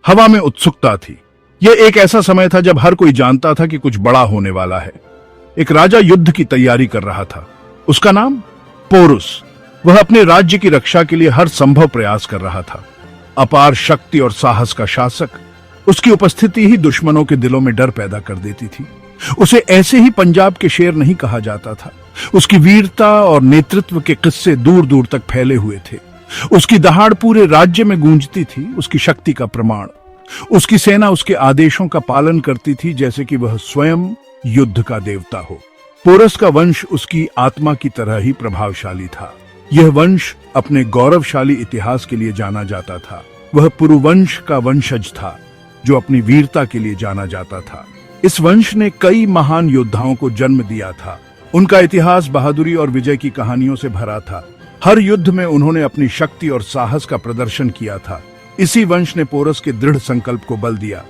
हवा में उत्सुकता थी। यह एक ऐसा समय था जब हर कोई जानता था कि कुछ बड़ा होने वाला है। एक राजा युद्ध की तैयारी कर रहा था। उसका नाम पोरुस। वह अपने राज्य की रक्षा के लिए हर संभव प्रयास कर रहा था। अपार शक्ति और साहस का शासक, उसकी उपस्थिति ही दुश्मनों के दिलों में डर पैदा कर देती थी। उसे ऐसे ही पंजाब के शेर नहीं कहा जाता था। उसकी वीरता और नेतृत्व के किस्से दूर दूर तक फैले हुए थे। उसकी दहाड़ पूरे राज्य में गूंजती थी, उसकी शक्ति का प्रमाण। उसकी सेना उसके आदेशों का पालन करती थी जैसे कि वह स्वयं युद्ध का देवता हो। पोरस का वंश उसकी आत्मा की तरह ही प्रभावशाली था। यह वंश अपने गौरवशाली इतिहास के लिए जाना जाता था। वह पुरुवंश का वंशज था जो अपनी वीरता के लिए जाना जाता था। इस वंश ने कई महान योद्धाओं को जन्म दिया था। उनका इतिहास बहादुरी और विजय की कहानियों से भरा था। हर युद्ध में उन्होंने अपनी शक्ति और साहस का प्रदर्शन किया था। इसी वंश ने पोरस के दृढ़ संकल्प को बल दिया।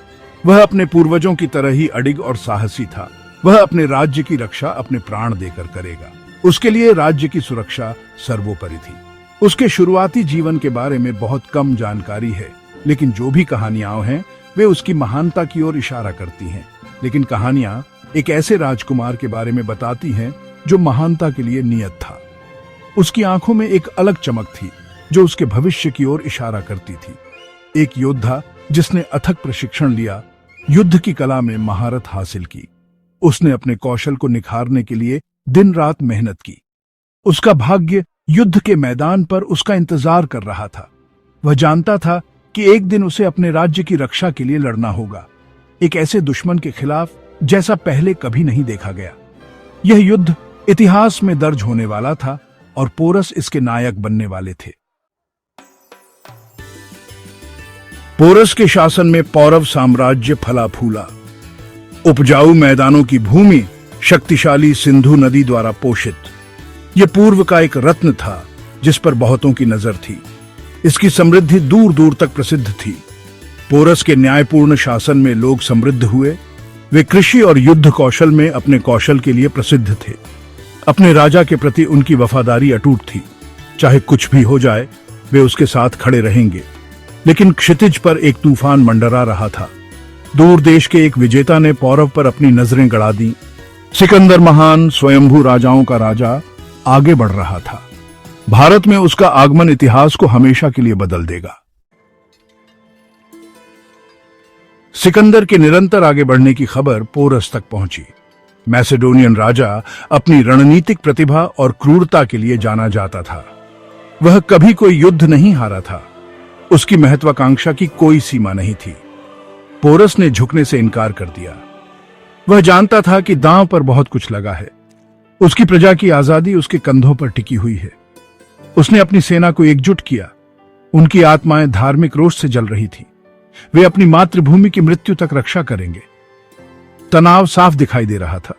वह अपने पूर्वजों की तरह ही अडिग और साहसी था। वह अपने राज्य की रक्षा अपने प्राण देकर करेगा। उसके लिए राज्य की सुरक्षा सर्वोपरि थी। उसके शुरुआती जीवन के बारे में बहुत कम जानकारी है, लेकिन जो भी कहानियां हैं वे उसकी महानता की ओर इशारा करती हैं। लेकिन कहानियां एक ऐसे राजकुमार के बारे में बताती हैं जो महानता के लिए नियत था। उसकी आंखों में एक अलग चमक थी जो उसके भविष्य की ओर इशारा करती थी। एक योद्धा जिसने अथक प्रशिक्षण लिया, युद्ध की कला में महारत हासिल की। उसने अपने कौशल को निखारने के लिए दिन रात मेहनत की। उसका भाग्य युद्ध के मैदान पर उसका इंतजार कर रहा था। वह जानता था कि एक दिन उसे अपने राज्य की रक्षा के लिए लड़ना होगा, एक ऐसे दुश्मन के खिलाफ जैसा पहले कभी नहीं देखा गया। यह युद्ध इतिहास में दर्ज होने वाला था और पोरस इसके नायक बनने वाले थे। पोरस के शासन में पौरव साम्राज्य फला फूला। उपजाऊ मैदानों की भूमि शक्तिशाली सिंधु नदी द्वारा पोषित। यह पूर्व का एक रत्न था जिस पर बहुतों की नजर थी। इसकी समृद्धि दूर दूर तक प्रसिद्ध थी। पोरस के न्यायपूर्ण शासन में लोग समृद्ध हुए। वे कृषि और युद्ध कौशल में अपने कौशल के लिए प्रसिद्ध थे। अपने राजा के प्रति उनकी वफादारी अटूट थी। चाहे कुछ भी हो जाए वे उसके साथ खड़े रहेंगे। लेकिन क्षितिज पर एक तूफान मंडरा रहा था। दूर देश के एक विजेता ने पौरव पर अपनी नजरें गड़ा दी। सिकंदर महान, स्वयंभू राजाओं का राजा, आगे बढ़ रहा था। भारत में उसका आगमन इतिहास को हमेशा के लिए बदल देगा। सिकंदर के निरंतर आगे बढ़ने की खबर पोरस तक पहुंची। मैसेडोनियन राजा अपनी रणनीतिक प्रतिभा और क्रूरता के लिए जाना जाता था। वह कभी कोई युद्ध नहीं हारा था। उसकी महत्वाकांक्षा की कोई सीमा नहीं थी। पोरस ने झुकने से इनकार कर दिया। वह जानता था कि दांव पर बहुत कुछ लगा है। उसकी प्रजा की आजादी उसके कंधों पर टिकी हुई है। उसने अपनी सेना को एकजुट किया। उनकी आत्माएं धार्मिक रोष से जल रही थी। वे अपनी मातृभूमि की मृत्यु तक रक्षा करेंगे। तनाव साफ दिखाई दे रहा था।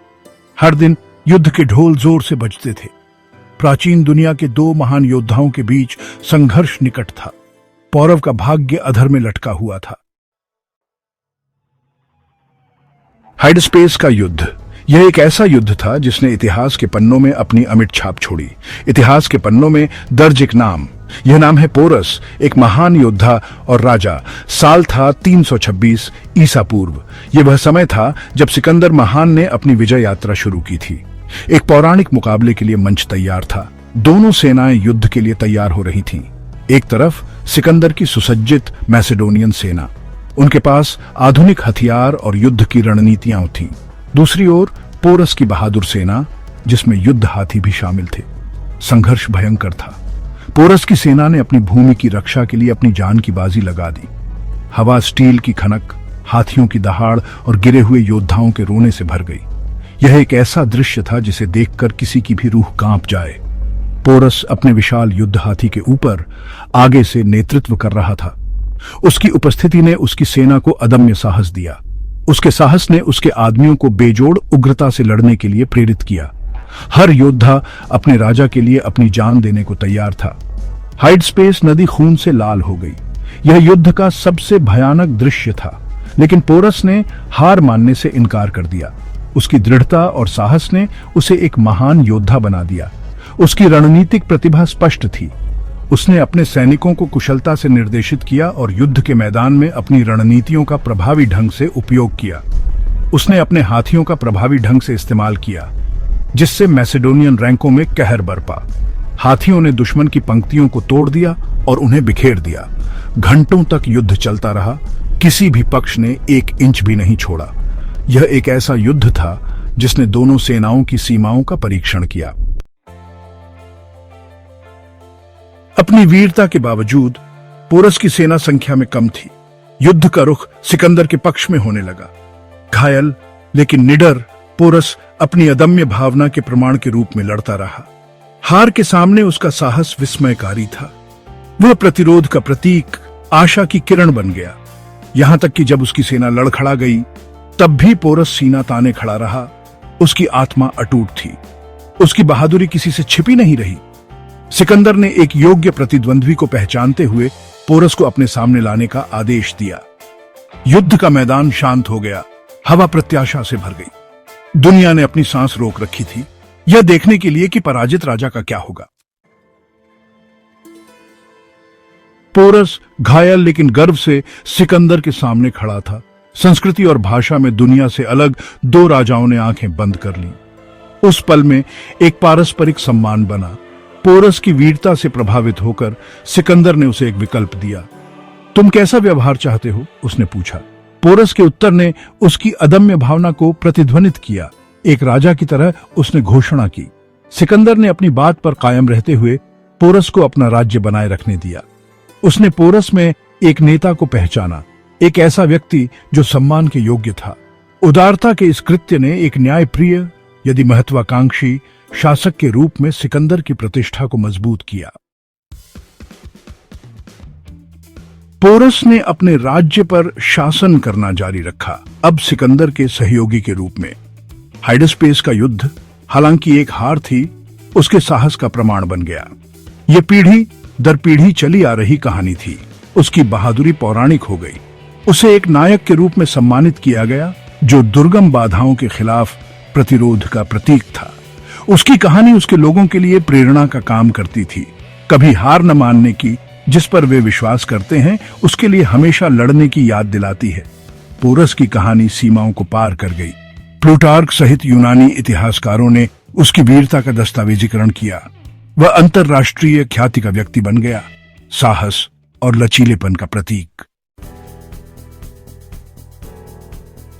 हर दिन युद्ध के ढोल जोर से बजते थे। प्राचीन दुनिया के दो महान योद्धाओं के बीच संघर्ष निकट था। पौरव का भाग्य अधर में लटका हुआ था। हाइडस्पेस का युद्ध। यह एक ऐसा युद्ध था जिसने इतिहास के पन्नों में अपनी अमिट छाप छोड़ी। इतिहास के पन्नों में दर्ज एक नाम। यह नाम है पोरस, एक महान योद्धा और राजा। साल था 326 ईसा पूर्व। यह वह समय था जब सिकंदर महान ने अपनी विजय यात्रा शुरू की थी। एक पौराणिक मुकाबले के लिए मंच तैयार था। दोनों सेनाएं युद्ध के लिए तैयार हो रही थीं। एक तरफ सिकंदर की सुसज्जित मैसेडोनियन सेना, उनके पास आधुनिक हथियार और युद्ध की रणनीतियां थीं। दूसरी ओर पोरस की बहादुर सेना, जिसमें युद्ध हाथी भी शामिल थे। संघर्ष भयंकर था। पोरस की सेना ने अपनी भूमि की रक्षा के लिए अपनी जान की बाजी लगा दी। हवा स्टील की खनक, हाथियों की दहाड़ और गिरे हुए योद्धाओं के रोने से भर गई। यह एक ऐसा दृश्य था जिसे देखकर किसी की भी रूह कांप जाए। पोरस अपने विशाल युद्ध हाथी के ऊपर आगे से नेतृत्व कर रहा था। उसकी उपस्थिति ने उसकी सेना को अदम्य साहस दिया। उसके साहस ने उसके आदमियों को बेजोड़ उग्रता से लड़ने के लिए प्रेरित किया। हर योद्धा अपने राजा के लिए अपनी जान देने को तैयार था। हाइडस्पेस नदी खून से लाल हो गई। यह युद्ध का सबसे भयानक दृश्य था, लेकिन पोरस ने हार मानने से इनकार कर दिया। उसकी दृढ़ता और साहस ने उसे एक महान योद्धा बना दिया। उसकी रणनीतिक प्रतिभा स्पष्ट थी। उसने अपने सैनिकों को कुशलता से निर्देशित किया और युद्ध के मैदान में अपनी रणनीतियों का प्रभावी ढंग से उपयोग किया। उसने अपने हाथियों का प्रभावी ढंग से इस्तेमाल किया, जिससे मैसेडोनियन रैंकों में कहर बरपा। हाथियों ने दुश्मन की पंक्तियों को तोड़ दिया और उन्हें बिखेर दिया। घंटों तक युद्ध चलता रहा, किसी भी पक्ष ने 1 इंच भी नहीं छोड़ा। यह एक ऐसा युद्ध था जिसने दोनों सेनाओं की सीमाओं का परीक्षण किया। अपनी वीरता के बावजूद पोरस की सेना संख्या में कम थी। युद्ध का रुख सिकंदर के पक्ष में होने लगा। घायल लेकिन निडर पोरस अपनी अदम्य भावना के प्रमाण के रूप में लड़ता रहा। हार के सामने उसका साहस विस्मयकारी था। वह प्रतिरोध का प्रतीक, आशा की किरण बन गया। यहां तक कि जब उसकी सेना लड़खड़ा गई, तब भी पोरस सीना ताने खड़ा रहा। उसकी आत्मा अटूट थी। उसकी बहादुरी किसी से छिपी नहीं रही। सिकंदर ने एक योग्य प्रतिद्वंद्वी को पहचानते हुए पोरस को अपने सामने लाने का आदेश दिया। युद्ध का मैदान शांत हो गया। हवा प्रत्याशा से भर गई। दुनिया ने अपनी सांस रोक रखी थी, यह देखने के लिए कि पराजित राजा का क्या होगा। पोरस घायल लेकिन गर्व से सिकंदर के सामने खड़ा था। संस्कृति और भाषा में दुनिया से अलग 2 राजाओं ने आंखें बंद कर ली। उस पल में एक पारस्परिक सम्मान बना। पोरस की वीरता से प्रभावित होकर सिकंदर ने उसे एक विकल्प दिया। तुम कैसा व्यवहार चाहते हो? उसने पूछा। पोरस के उत्तर ने उसकी अदम्य भावना को प्रतिध्वनित किया। एक राजा की तरह उसने घोषणा की। सिकंदर ने अपनी बात पर कायम रहते हुए पोरस को अपना राज्य बनाए रखने दिया। उसने पोरस में एक नेता को पहचाना, एक ऐसा व्यक्ति जो सम्मान के योग्य था। उदारता के इस कृत्य ने एक न्यायप्रिय यदि महत्वाकांक्षी शासक के रूप में सिकंदर की प्रतिष्ठा को मजबूत किया। पोरस ने अपने राज्य पर शासन करना जारी रखा, अब सिकंदर के सहयोगी के रूप में। हाइडस्पेस का युद्ध हालांकि एक हार थी, उसके साहस का प्रमाण बन गया। यह पीढ़ी दर पीढ़ी चली आ रही कहानी थी। उसकी बहादुरी पौराणिक हो गई। उसे एक नायक के रूप में सम्मानित किया गया, जो दुर्गम बाधाओं के खिलाफ प्रतिरोध का प्रतीक था। उसकी कहानी उसके लोगों के लिए प्रेरणा का काम करती थी। कभी हार न मानने की, जिस पर वे विश्वास करते हैं उसके लिए हमेशा लड़ने की याद दिलाती है। पोरस की कहानी सीमाओं को पार कर गई। प्लूटार्क सहित यूनानी इतिहासकारों ने उसकी वीरता का दस्तावेजीकरण किया। वह अंतरराष्ट्रीय ख्याति का व्यक्ति बन गया, साहस और लचीलेपन का प्रतीक।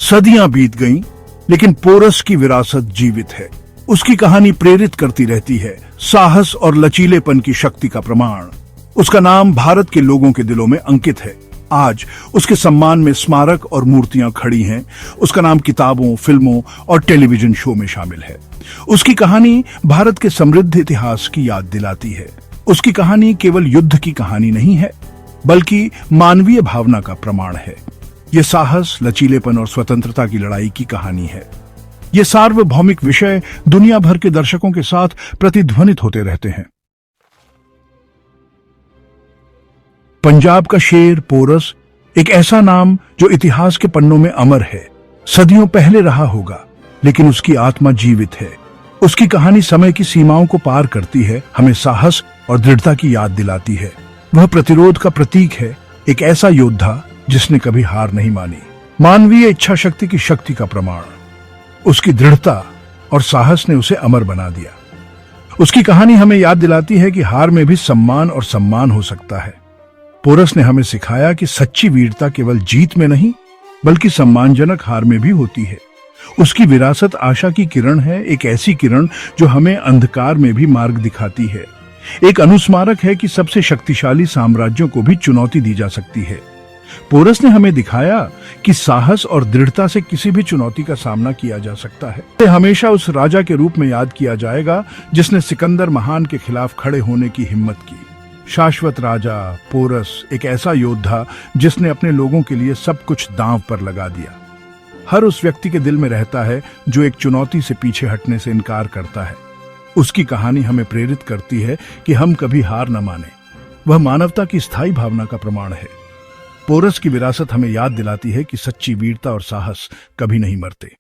सदियां बीत गईं, लेकिन पोरस की विरासत जीवित है। उसकी कहानी प्रेरित करती रहती है, साहस और लचीलेपन की शक्ति का प्रमाण। उसका नाम भारत के लोगों के दिलों में अंकित है। आज उसके सम्मान में स्मारक और मूर्तियां खड़ी हैं। उसका नाम किताबों, फिल्मों और टेलीविजन शो में शामिल है। उसकी कहानी भारत के समृद्ध इतिहास की याद दिलाती है। उसकी कहानी केवल युद्ध की कहानी नहीं है, बल्कि मानवीय भावना का प्रमाण है। यह साहस, लचीलेपन और स्वतंत्रता की लड़ाई की कहानी है। ये सार्वभौमिक विषय दुनिया भर के दर्शकों के साथ प्रतिध्वनित होते रहते हैं। पंजाब का शेर पोरस एक ऐसा नाम जो इतिहास के पन्नों में अमर है। सदियों पहले रहा होगा, लेकिन उसकी आत्मा जीवित है। उसकी कहानी समय की सीमाओं को पार करती है, हमें साहस और दृढ़ता की याद दिलाती है। वह प्रतिरोध का प्रतीक है, एक ऐसा योद्धा जिसने कभी हार नहीं मानी। मानवीय इच्छा शक्ति की शक्ति का प्रमाण। उसकी दृढ़ता और साहस ने उसे अमर बना दिया। उसकी कहानी हमें याद दिलाती है कि हार में भी सम्मान और सम्मान हो सकता है। पोरस ने हमें सिखाया कि सच्ची वीरता केवल जीत में नहीं, बल्कि सम्मानजनक हार में भी होती है। उसकी विरासत आशा की किरण है, एक ऐसी किरण जो हमें अंधकार में भी मार्ग दिखाती है। एक अनुस्मारक है कि सबसे शक्तिशाली साम्राज्यों को भी चुनौती दी जा सकती है। पोरस ने हमें दिखाया कि साहस और दृढ़ता से किसी भी चुनौती का सामना किया जा सकता है। उसे हमेशा उस राजा के रूप में याद किया जाएगा जिसने सिकंदर महान के खिलाफ खड़े होने की हिम्मत की। शाश्वत राजा पोरस एक ऐसा योद्धा जिसने अपने लोगों के लिए सब कुछ दांव पर लगा दिया। हर उस व्यक्ति के दिल में रहता है जो एक चुनौती से पीछे हटने से इनकार करता है। उसकी कहानी हमें प्रेरित करती है कि हम कभी हार न माने। वह मानवता की स्थायी भावना का प्रमाण है। पोरस की विरासत हमें याद दिलाती है कि सच्ची वीरता और साहस कभी नहीं मरते।